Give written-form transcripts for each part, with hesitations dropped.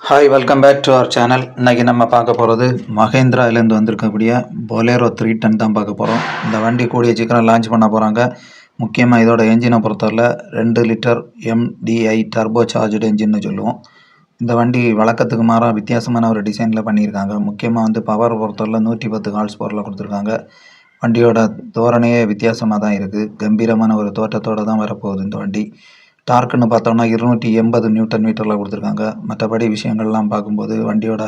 Hi welcome back to our channel. இன்றைக்கி நம்ம பார்க்க போகிறது மகேந்திராவிலேருந்து வந்திருக்கக்கூடிய பொலேரோ 310 தான் பார்க்க போகிறோம். இந்த வண்டி கூடிய சீக்கிரம் லான்ச் பண்ண போகிறாங்க. முக்கியமாக இதோட என்ஜினை பொறுத்தவரை 2 லிட்டர் MDI டர்போ சார்ஜ்டு என்ஜின்னு சொல்லுவோம். இந்த வண்டி வழக்கத்துக்கு மாறாக வித்தியாசமான ஒரு டிசைனில் பண்ணியிருக்காங்க. முக்கியமாக பவர் பொறுத்தவரை 110 ஹார்ஸ் பவரில் கொடுத்துருக்காங்க. வண்டியோட தோரணையே வித்தியாசமாக தான் இருக்குது. கம்பீரமான ஒரு தோற்றத்தோடு தான் வரப்போகுது இந்த வண்டி. டார்க்குன்னு பார்த்தோம்னா 280 நியூட்டன் மீட்டரில் கொடுத்துருக்காங்க. மற்றபடி விஷயங்கள்லாம் பார்க்கும்போது வண்டியோட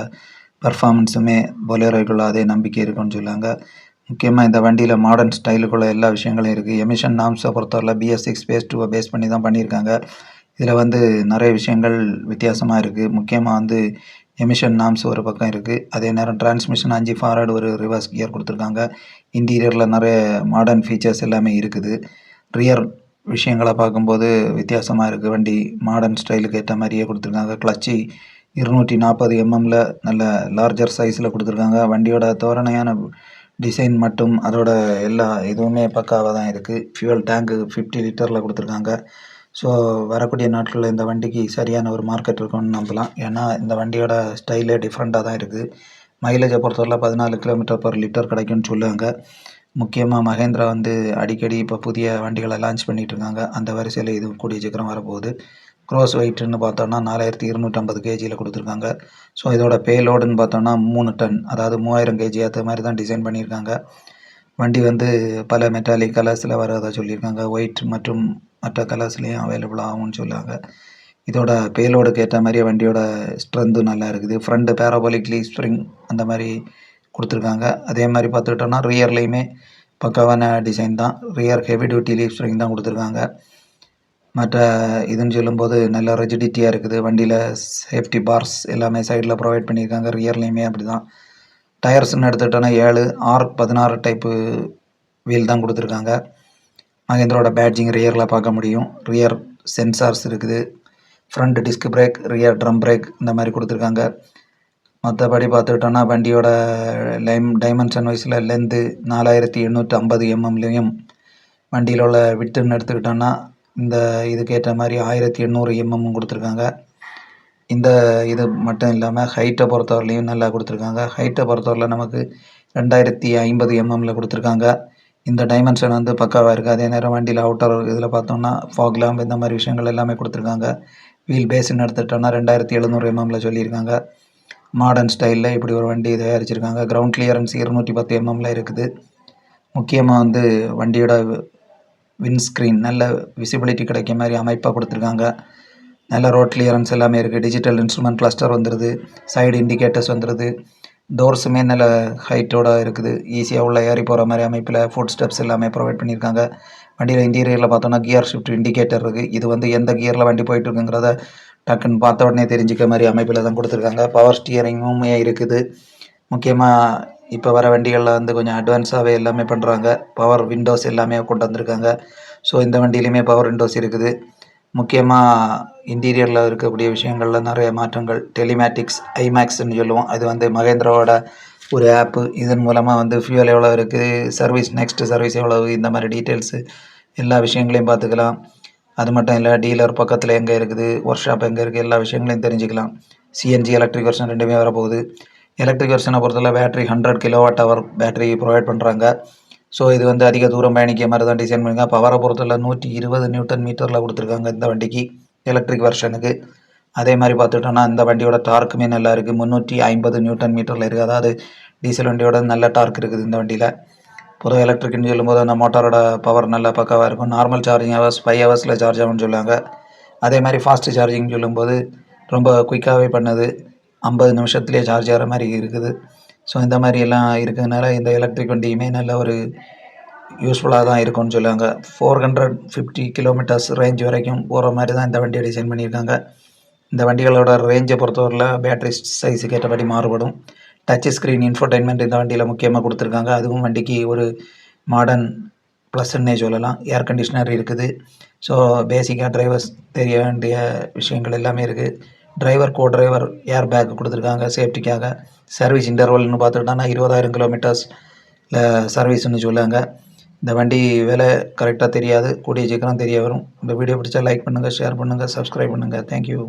பெர்ஃபார்மன்ஸுமே பொலேரோக்குள்ள அதே நம்பிக்கை இருக்குன்னு சொல்லுவாங்க. முக்கியமாக இந்த வண்டியில் மாடர்ன் ஸ்டைலுக்குள்ள எல்லா விஷயங்களும் இருக்குது. எமிஷன் நார்ம்ஸை பொறுத்தவரை BS6 Phase 2 பேஸ் பண்ணி தான் பண்ணியிருக்காங்க. இதில் நிறைய விஷயங்கள் வித்தியாசமாக இருக்குது. முக்கியமாக எமிஷன் நார்ம்ஸ் ஒரு பக்கம் இருக்குது. அதே நேரம் டிரான்ஸ்மிஷன் 5 ஃபார்வர்டு ஒரு ரிவர்ஸ் கியர் கொடுத்துருக்காங்க. இன்டீரியரில் நிறைய மாடர்ன் ஃபீச்சர்ஸ் எல்லாமே இருக்குது. ரியர் விஷயங்களை பார்க்கும்போது வித்தியாசமாக இருக்குது. வண்டி மாடர்ன் ஸ்டைலுக்கு ஏற்ற மாதிரியே கொடுத்துருக்காங்க. கிளச்சி 240 mmல நல்ல லார்ஜர் சைஸில் கொடுத்துருக்காங்க. வண்டியோட தோரணையான டிசைன் மட்டும் அதோட எல்லா இதுவுமே பக்காவாக தான் இருக்குது. ஃபியூவல் டேங்கு 50 லிட்டரில் கொடுத்துருக்காங்க. ஸோ வரக்கூடிய நாட்களில் இந்த வண்டிக்கு சரியான ஒரு மார்க்கெட் இருக்கும்னு நம்பலாம். ஏன்னா இந்த வண்டியோட ஸ்டைலே டிஃப்ரெண்ட்டாக தான் இருக்குது. மைலேஜை பொறுத்தவரை 14 km/லிட்டர் கிடைக்கும்னு சொல்லுவாங்க. முக்கியமாக மகேந்திரா அடிக்கடி இப்போ புதிய வண்டிகளை லான்ச் பண்ணிகிட்டு இருக்காங்க. அந்த வரிசையில் இது கூடிய சீக்கிரம் வரப்போகுது. க்ரோஸ் வெயிட்னு பார்த்தோன்னா 4250 kgயில் கொடுத்துருக்காங்க. ஸோ இதோட பேலோடுன்னு பார்த்தோன்னா 3 டன், அதாவது 3000 kg ஏற்ற மாதிரி தான் டிசைன் பண்ணியிருக்காங்க. வண்டி பல மெட்டாலிக் கலர்ஸில் வரதா சொல்லியிருக்காங்க. ஒயிட் மற்றும் மற்ற கலர்ஸ்லேயும் அவைலபிள் ஆகும்னு சொல்லுவாங்க. இதோட பேலோடுக்கு ஏற்ற மாதிரியே வண்டியோட ஸ்ட்ரென்த்தும் நல்லா இருக்குது. ஃப்ரண்ட் பேராபோலிக் லீஃப் ஸ்ப்ரிங் அந்த மாதிரி கொடுத்துருக்காங்க. அதே மாதிரி பார்த்துக்கிட்டோன்னா ரியர்லேயுமே பக்காவான டிசைன் தான். Rear heavy duty leaf spring தான் கொடுத்துருக்காங்க. மற்ற இதுன்னு சொல்லும்போது நல்ல ரெஜிடிட்டியாக இருக்குது. வண்டியில் சேஃப்டி பார்ஸ் எல்லாமே சைடில் ப்ரொவைட் பண்ணியிருக்காங்க. ரியர்லேயுமே அப்படி தான். டயர்ஸ்ன்னு எடுத்துக்கிட்டோன்னா 7 R16 டைப்பு வீல் தான் கொடுத்துருக்காங்க. மகேந்திரோட பேட்ஜிங் ரியரில் பார்க்க முடியும். ரியர் சென்சார்ஸ் இருக்குது. Front disc brake, rear drum break இந்த மாதிரி கொடுத்துருக்காங்க. மற்றபடி பார்த்துக்கிட்டோன்னா வண்டியோட டைமென்ஷன் வைஸில் லென்த்து 4850 mmலையும், வண்டியில் உள்ள விட்டுன்னு எடுத்துக்கிட்டோன்னா இந்த இதுக்கேற்ற மாதிரி 1800 mm கொடுத்துருக்காங்க. இந்த இது மட்டும் இல்லாமல் ஹைட்டை பொறுத்தவரையிலையும் நல்லா கொடுத்துருக்காங்க. ஹைட்டை பொறுத்தவரையில் நமக்கு 2050 mmல கொடுத்துருக்காங்க. இந்த டைமென்ஷன் பக்காவாக இருக்குது. அதே நேரம் வண்டியில் அவுட்டர் இதில் பார்த்தோம்னா ஃபாக் லேம்ப் இந்த மாதிரி விஷயங்கள் எல்லாமே கொடுத்துருக்காங்க. வீல் பேஸ்ன்னு எடுத்துக்கிட்டோன்னா 2700 mmல சொல்லியிருக்காங்க. மாடர்ன் ஸ்டைலில் இப்படி ஒரு வண்டி தயாரிச்சிருக்காங்க. கிரவுண்ட் கிளியரன்ஸ் 210 mmல இருக்குது. முக்கியமாக வண்டியோட விண்ட்ஸ்க்ரீன் நல்ல விசிபிலிட்டி கிடைக்க மாதிரி அமைப்பாக கொடுத்துருக்காங்க. நல்ல ரோட் கிளியரன்ஸ் எல்லாமே இருக்குது. டிஜிட்டல் இன்ஸ்ட்ருமெண்ட் கிளஸ்டர் வந்துடுது. சைடு இண்டிகேட்டர்ஸ் வந்துடுது. டோர்ஸுமே நல்ல ஹைட்டோடு இருக்குது. ஈஸியாக உள்ள ஏறி போகிற மாதிரி அமைப்பில் ஃபுட் ஸ்டெப்ஸ் எல்லாமே ப்ரொவைட் பண்ணியிருக்காங்க. வண்டியில் இன்டீரியரில் பார்த்தோன்னா கியர் ஷிஃப்ட் இண்டிகேட்டர் இருக்குது. இது எந்த கியரில் வண்டி போயிட்டுருக்குங்கிறத டக்குன்னு பார்த்த உடனே தெரிஞ்சிக்க மாதிரி அமைப்பில் தான் கொடுத்துருக்காங்க. பவர் ஸ்டியரிங்குமே இருக்குது. முக்கியமாக இப்போ வர வண்டிகளில் கொஞ்சம் அட்வான்ஸாகவே எல்லாமே பண்ணுறாங்க. பவர் விண்டோஸ் எல்லாமே கொண்டு வந்திருக்காங்க. ஸோ இந்த வண்டியிலையுமே பவர் விண்டோஸ் இருக்குது. முக்கியமாக இன்டீரியரில் இருக்கக்கூடிய விஷயங்களில் நிறைய மாற்றங்கள். டெலிமேட்டிக்ஸ் ஐமேக்ஸ்ன்னு சொல்லுவோம். அது மகேந்திராவோட ஒரு ஆப்பு. இதன் மூலமாக ஃபியூல் எவ்வளோ இருக்குது, சர்வீஸ் நெக்ஸ்ட்டு சர்வீஸ் எவ்வளவு, இந்த மாதிரி டீட்டெயில்ஸு எல்லா விஷயங்களையும் பார்த்துக்கலாம். அது மட்டும் இல்லை, டீலர் பக்கத்தில் எங்கே இருக்குது, ஒர்க் ஷாப் எங்கே இருக்குது, எல்லா விஷயங்களையும் தெரிஞ்சுக்கலாம். CNG எலக்ட்ரிக் வெர்ஷன் ரெண்டுமே வரப்போகுது. எலக்ட்ரிக் வெர்ஷனை பொறுத்தவரை பேட்டரி 100 kWh பேட்டரி ப்ரொவைட் பண்ணுறாங்க. ஸோ இது அதிக தூரம் பயணிக்க மாதிரி தான் டிசைன் பண்ணிங்க. பவரை பொறுத்தவரை 120 நியூட்டன் மீட்டரில் கொடுத்துருக்காங்க இந்த வண்டிக்கு, எலக்ட்ரிக் வெர்ஷனுக்கு. அதே மாதிரி பார்த்துட்டோன்னா இந்த வண்டியோட டார்க்குமே நல்லா இருக்குது. 350 நியூட்டன் மீட்டரில் இருக்குது. அதாவது டீசல் வண்டியோட நல்ல டார்க் இருக்குது இந்த வண்டியில். பொதுவாக எலக்ட்ரிக்னு சொல்லும்போது அந்த மோட்டாரோட பவர் நல்லா பக்காவாக இருக்கும். நார்மல் சார்ஜிங் ஹவர்ஸ் 5 ஹவர்ஸில் சார்ஜ் ஆகும்னு சொல்லுவாங்க. அதே மாதிரி ஃபாஸ்ட் சார்ஜிங் சொல்லும்போது ரொம்ப குயிக்காகவே பண்ணுது. 50 நிமிஷத்துலேயே சார்ஜ் ஆகிற மாதிரி இருக்குது. ஸோ இந்த மாதிரி எல்லாம் இருக்கிறதுனால இந்த எலக்ட்ரிக் வண்டியுமே நல்ல ஒரு யூஸ்ஃபுல்லாக தான் இருக்கும்னு சொல்லுவாங்க. 450 கிலோமீட்டர்ஸ் ரேஞ்ச் வரைக்கும் போகிற மாதிரி தான் இந்த வண்டியை டிசைன் பண்ணியிருக்காங்க. இந்த வண்டிகளோட ரேஞ்சை பொறுத்தவரையில் பேட்டரி சைஸுக்கு ஏற்றபடி மாறுபடும். டச் ஸ்க்ரீன் இன்ஃபோடெயின்மெண்ட் இந்த வண்டியில் முக்கியமாக கொடுத்துருக்காங்க. அதுவும் வண்டிக்கு ஒரு மாடர்ன் ப்ளஸ்ன்னே சொல்லலாம். ஏர் கண்டிஷ்னர் இருக்குது. ஸோ பேசிக்காக டிரைவர்ஸ் தெரிய வேண்டிய விஷயங்கள் எல்லாமே இருக்குது. டிரைவர் டிரைவர் ஏர் பேக் கொடுத்துருக்காங்க சேஃப்டிக்காக. சர்வீஸ் இன்டர்வல்னு பார்த்துக்கிட்டோன்னா 20,000 கிலோமீட்டர்ஸில் சர்வீஸ்ன்னு சொல்லுவாங்க. இந்த வண்டி விலை கரெக்டாக தெரியாது, கூடிய சீக்கிரம் தெரிய வரும். இந்த வீடியோ பிடிச்சா லைக் பண்ணுங்கள், ஷேர் பண்ணுங்கள், சப்ஸ்கிரைப் பண்ணுங்கள். தேங்க்யூ.